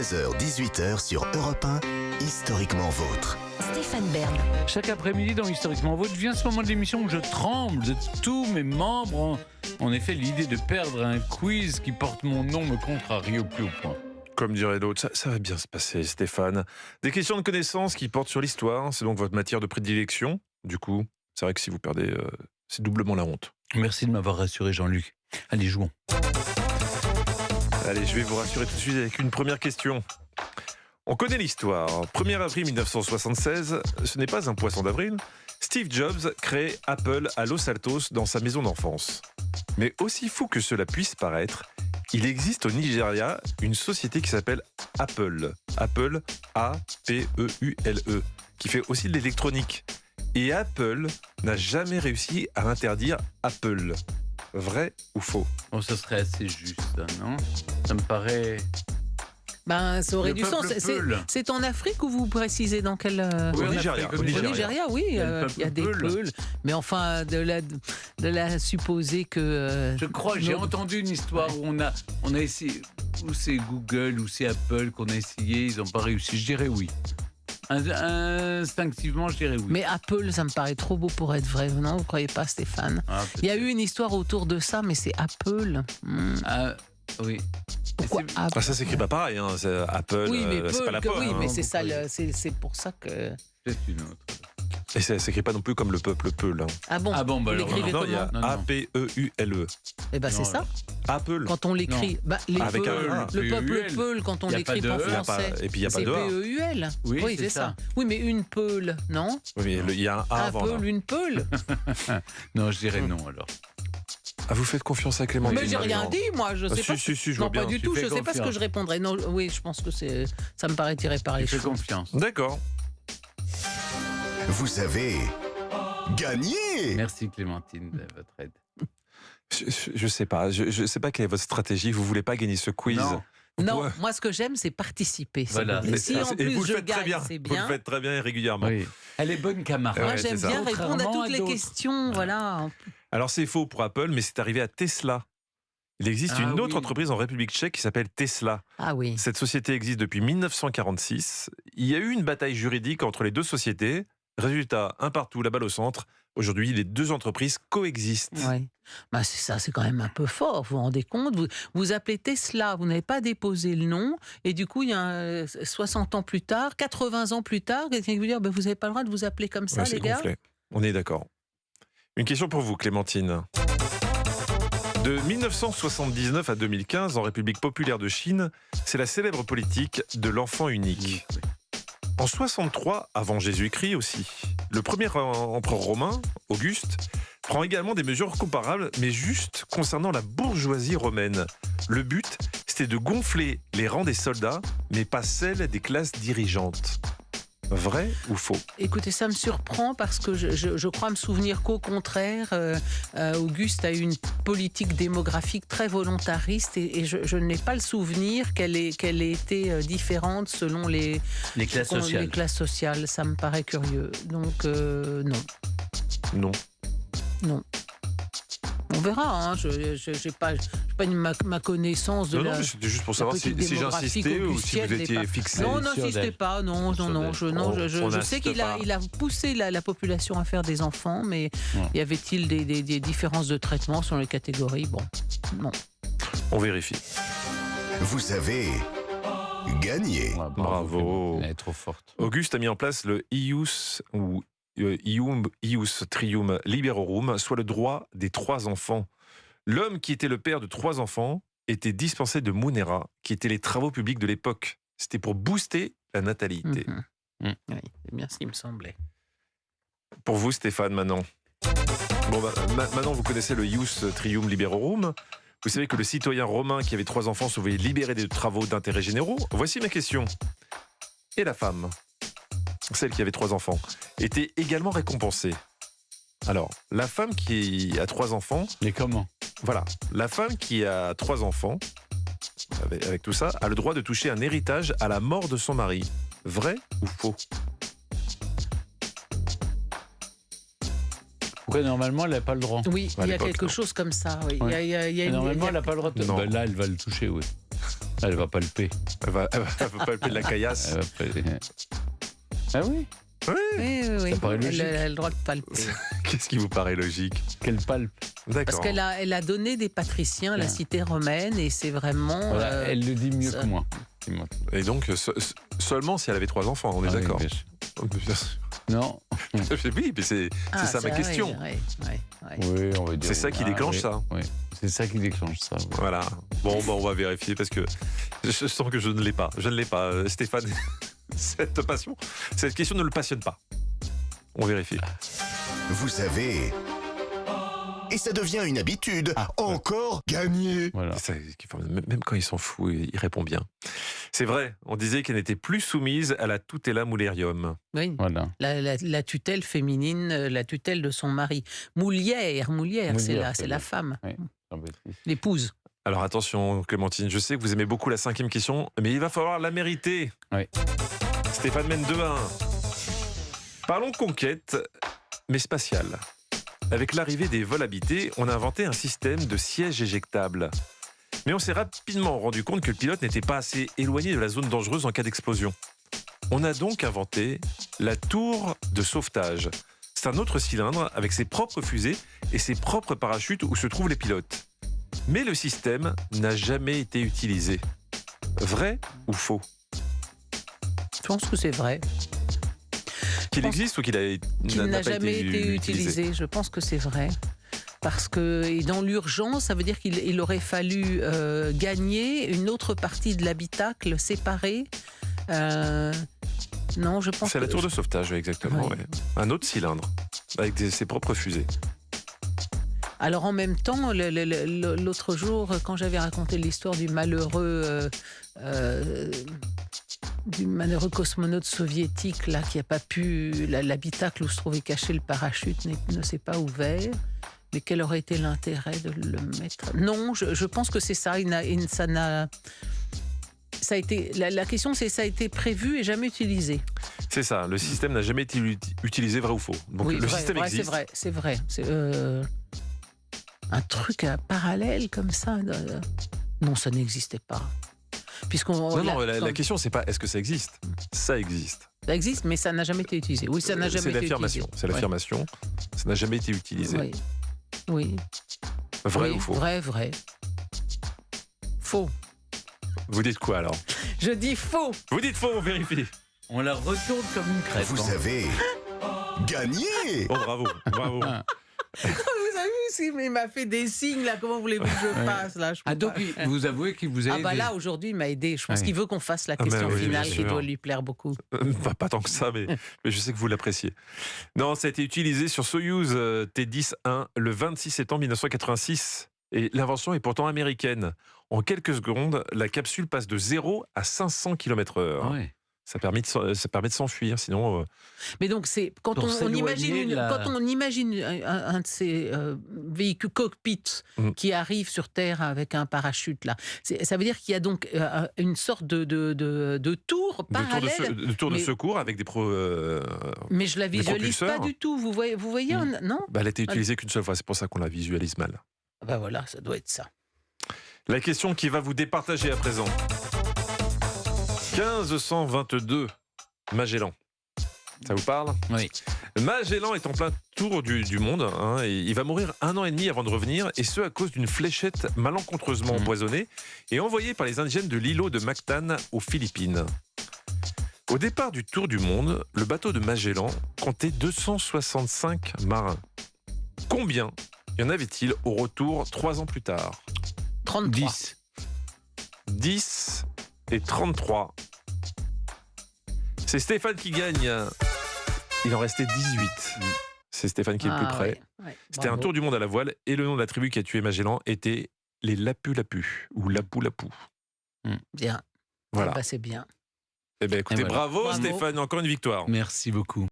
16h-18h sur Europe 1, historiquement vôtre. Stéphane Bern. Chaque après-midi dans Historiquement Vôtre vient ce moment de l'émission où je tremble de tous mes membres. En effet, l'idée de perdre un quiz qui porte mon nom me contrarie au plus haut point. Comme dirait l'autre, ça va bien se passer, Stéphane. Des questions de connaissances qui portent sur l'histoire, c'est donc votre matière de prédilection. Du coup, c'est vrai que si vous perdez, c'est doublement la honte. Merci de m'avoir rassuré, Jean-Luc. Allez, jouons. Allez, je vais vous rassurer tout de suite avec une première question. On connaît l'histoire. 1er avril 1976, ce n'est pas un poisson d'avril. Steve Jobs crée Apple à Los Altos dans sa maison d'enfance. Mais aussi fou que cela puisse paraître, il existe au Nigeria une société qui s'appelle Apple. Apple, A-P-E-U-L-E, qui fait aussi de l'électronique. Et Apple n'a jamais réussi à interdire Apple. Vrai ou faux? Bon, ça serait assez juste, non? Ça me paraît... Ben, ça aurait Le du sens. peuple Peul. C'est en Afrique ou vous précisez dans quel... Au Oui, Nigeria. au Au Nigeria, oui, Il y a le il y a peuple des Peul. peuls. Mais enfin, de la supposer que... Je crois, j'ai non. entendu une histoire où on a essayé, ou c'est Google, ou c'est Apple qu'on a essayé, ils n'ont pas réussi. Je dirais oui. Instinctivement, je dirais oui. Mais Apple, ça me paraît trop beau pour être vrai, non? Vous croyez pas, Stéphane? Ah, Il y a eu une histoire autour de ça, mais c'est Apple. Oui. Pourquoi Et c'est- Apple? Ah, ça s'écrit pas pareil, hein. C'est Apple, Oui, mais c'est pas la Peul, pomme. oui, hein. mais c'est ça, pourquoi c'est pour ça que... Peut-être une autre. Et ça s'écrit pas non plus comme le peuple Peul. Hein. Ah bon? Ah bon, bah Vous alors, l'écrivez Non, il y a comment? Non, non. A-P-E-U-L-E. Eh ben, c'est Non, ça. Apple. Quand on l'écrit, les Avec un Peul, A. le peuple P-E-U-L. Peul, quand on Il y a pas l'écrit de en E. Il y a pas- français, et puis il n'y a pas c'est de A. P-E-U-L. Oui, c'est ça. Oui, mais une Peul, non? Oui, mais il y a un A Un avant. là. Peul, une Peul. Non, je dirais non alors. Ah, vous faites confiance à Clément. Mais j'ai rien dit, moi, je sais pas. Si, je Non, vois bien. pas du Tu tout, fais je sais pas ce que confiance. je répondrais. Non, oui, je pense que ça me paraît tiré par les Je fais cheveux. confiance. D'accord. Vous avez gagné! Merci Clémentine de votre aide. Je sais pas. Je sais pas quelle est votre stratégie. Vous voulez pas gagner ce quiz? Non. Non, Ouais. moi, ce que j'aime, c'est participer. Voilà, Et c'est si ça. en Et plus vous le je faites très gagne, bien. c'est Vous le bien. faites très bien et régulièrement. Oui. Elle est bonne camarade. Moi, Ouais, j'aime c'est bien ça. répondre à Contrairement toutes les d'autres. questions. Voilà. Alors c'est faux pour Apple, mais c'est arrivé à Tesla. Il existe Ah une autre oui. entreprise en République tchèque qui s'appelle Tesla. Ah oui. Cette société existe depuis 1946. Il y a eu une bataille juridique entre les deux sociétés. Résultat, un partout, la balle au centre. Aujourd'hui, les deux entreprises coexistent. Ouais. Bah c'est ça, c'est quand même un peu fort. Vous vous rendez compte? Vous appelez Tesla, vous n'avez pas déposé le nom, et du coup, il y a 60 ans plus tard, 80 ans plus tard, quelqu'un qui vous dit bah, vous n'avez pas le droit de vous appeler comme ça, Ouais, les c'est gars. gonflé. On est d'accord. Une question pour vous, Clémentine. De 1979 à 2015, en République populaire de Chine, c'est la célèbre politique de l'enfant unique. En 63 avant Jésus-Christ aussi, le premier empereur romain, Auguste, prend également des mesures comparables, mais juste concernant la bourgeoisie romaine. Le but, c'était de gonfler les rangs des soldats, mais pas celles des classes dirigeantes. Vrai ou faux? Écoutez, ça me surprend parce que je crois me souvenir qu'au contraire, Auguste a eu une politique démographique très volontariste et je n'ai pas le souvenir qu'elle ait été différente selon les classes sociales. les classes sociales. Ça me paraît curieux. Donc, non. Non. On verra. Hein. Je n'ai pas ma connaissance de Non, la... mais c'était juste pour la savoir si politique j'insistais démographique ou si vous augustienne étiez n'est pas- fixé. Non, Sur n'insistez d'elle. pas. Non, Sur non. d'elle. On Je sais n'insiste qu'il a poussé la population à faire des enfants, mais Ouais. y avait-il des différences de traitement sur les catégories? Bon, non. On vérifie. Vous avez gagné! Ouais, Bravo. Clémentine. Elle est trop forte. Auguste a mis en place le ius ou ius trium liberorum, soit le droit des 3 enfants. L'homme qui était le père de 3 enfants était dispensé de munera, qui étaient les travaux publics de l'époque. C'était pour booster la natalité. Oui, c'est bien ce qui me semblait. Pour vous, Stéphane, maintenant. Bon, maintenant, vous connaissez le ius trium liberorum. Vous savez que le citoyen romain qui avait 3 enfants se voyait libéré des travaux d'intérêt généraux. Voici ma question. Et la femme, celle qui avait 3 enfants, était également récompensée. Alors, la femme qui a 3 enfants, Mais comment? voilà, la femme qui a 3 enfants, avec tout ça, a le droit de toucher un héritage à la mort de son mari. Vrai ou faux? Pourquoi normalement elle n'a pas le droit? Oui, À il y a l'époque, quelque non. chose comme ça. Oui. Ouais. Il y a une- Normalement elle n'a pas le droit. Non. Ben là elle va le toucher, oui. Elle va palper. Elle va palper de la caillasse. Elle va palper. Ah oui. Oui. Ça paraît logique. Elle a le droit de palper. Qu'est-ce qui vous paraît logique? Qu'elle palpe. D'accord. Parce qu'elle a donné des patriciens à la cité romaine et c'est vraiment... Voilà, elle le dit mieux ça- que moi. Et donc, seulement si elle avait 3 enfants, on est Ah oui, d'accord. bien sûr. Bien sûr. Non. Oui, mais c'est ça ma question. Oui, on va dire. C'est ça qui déclenche oui, ça. Oui. C'est ça qui déclenche ça. oui. Voilà. Bon, on va vérifier parce que je sens que je ne l'ai pas. Je ne l'ai pas. Stéphane, cette passion, cette question ne le passionne pas. On vérifie. Vous savez. Et ça devient une habitude. Encore gagné. Voilà. Même quand il s'en fout, il répond bien. C'est vrai, on disait qu'elle n'était plus soumise à la tutela mulerium. Oui. Voilà. La tutelle féminine, la tutelle de son mari. Moulière, c'est c'est la bien. femme, Oui. Jean-Baptiste. l'épouse. Alors attention Clémentine, je sais que vous aimez beaucoup la 5e question, mais il va falloir la mériter. Oui. Stéphane mène 2-1. Parlons conquête, mais spatiale. Avec l'arrivée des vols habités, on a inventé un système de sièges éjectables. Mais on s'est rapidement rendu compte que le pilote n'était pas assez éloigné de la zone dangereuse en cas d'explosion. On a donc inventé la tour de sauvetage. C'est un autre cylindre avec ses propres fusées et ses propres parachutes où se trouvent les pilotes. Mais le système n'a jamais été utilisé. Vrai ou faux? Je pense que c'est vrai. Qu'il pense existe ou qu'il N'a pas jamais été utilisé. Je pense que c'est vrai. Parce que et dans l'urgence, ça veut dire qu'il aurait fallu gagner une autre partie de l'habitacle séparée. Non, je pense C'est que... la tour de sauvetage, oui, exactement. Oui. Ouais. Un autre cylindre, avec ses propres fusées. Alors en même temps, l'autre jour, quand j'avais raconté l'histoire du malheureux cosmonaute soviétique là, qui n'a pas pu, l'habitacle où se trouvait caché le parachute ne s'est pas ouvert. Mais quel aurait été l'intérêt de le mettre? Non, je pense que c'est ça. Ça a été, la question, c'est ça a été prévu et jamais utilisé. C'est ça, le système n'a jamais été utilisé, vrai ou faux. Donc Oui, le vrai, système vrai, existe. C'est vrai. Un truc parallèle comme ça, non, ça n'existait pas. La question, c'est pas est-ce que ça existe? Ça existe. Ça existe, mais ça n'a jamais été utilisé. Oui, ça n'a jamais été utilisé. C'est l'affirmation. Ça n'a jamais été utilisé. Oui. Vrai Oui, ou faux? Vrai. Faux. Vous dites quoi alors? Je dis faux. Vous dites faux, on vérifie. On la retourne comme une crêpe. Vous avez gagné. Oh, bravo. Vous avez vu, il m'a fait des signes là. Comment voulez-vous que je fasse là? Je peux Donc pas. vous avouez qu'il vous a aidé. Là aujourd'hui il m'a aidé. Je pense Oui. qu'il veut qu'on fasse la Ah, question oui, finale bien qui sûr. doit lui plaire beaucoup. Pas tant que ça, mais je sais que vous l'appréciez. Non, ça a été utilisé sur Soyouz T-10-1 le 26 septembre 1986. Et l'invention est pourtant américaine. En quelques secondes, la capsule passe de 0 à 500 km/h. Ah ouais. Ça permet de s'enfuir, sinon... Mais donc c'est quand Pour on imagine s'éloigner de la- quand on imagine un de ces véhicules cockpit qui arrive sur Terre avec un parachute là, ça veut dire qu'il y a donc une sorte de tour parallèle. de tour de mais- secours avec des Mais je la visualise pas propulseurs. du tout. Vous voyez, non? elle a été utilisée qu'une seule fois, c'est pour ça qu'on la visualise mal. Ben voilà, ça doit être ça. La question qui va vous départager à présent. 1522, Magellan. Ça vous parle? Oui. Magellan est en plein tour du monde. Hein, et il va mourir 1 an et demi avant de revenir, et ce à cause d'une fléchette malencontreusement empoisonnée et envoyée par les indigènes de l'îlot de Mactan aux Philippines. Au départ du tour du monde, le bateau de Magellan comptait 265 marins. Combien y en avait-il au retour 3 ans plus tard? 33. 10. 10 et 33. C'est Stéphane qui gagne. Il en restait 18. C'est Stéphane qui est le plus près. Ouais, C'était un bravo. tour du monde à la voile et le nom de la tribu qui a tué Magellan était les Lapu-Lapu ou Lapu-Lapu. Bien. Voilà. Bah, c'est bien. Eh bien, écoutez, Et voilà. bravo Bravo. Stéphane, encore une victoire. Merci beaucoup.